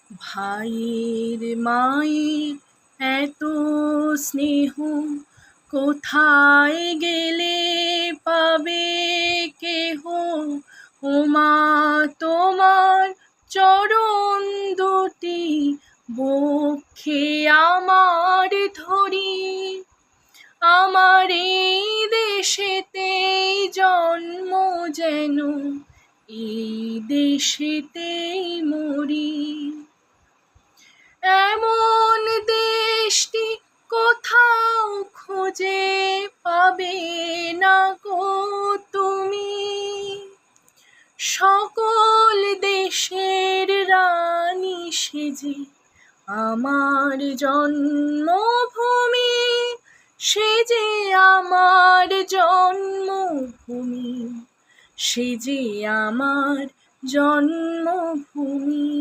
ভাইয়ের মায়ের এত স্নেহ কোথায় গেলে পাবে কেহ। ও মা তোমার চরণ দুটি বক্ষে আমার ধরি, আমার এই দেশেতেই জন্ম যেন এই দেশেতেই মরি। এমন দেশটি কোথাও খুঁজে পাবে না গো তুমি, সকল দেশের রানী সেজে আমার জন্মভূমি, সে যে আমার জন্মভূমি, সে যে আমার জন্মভূমি।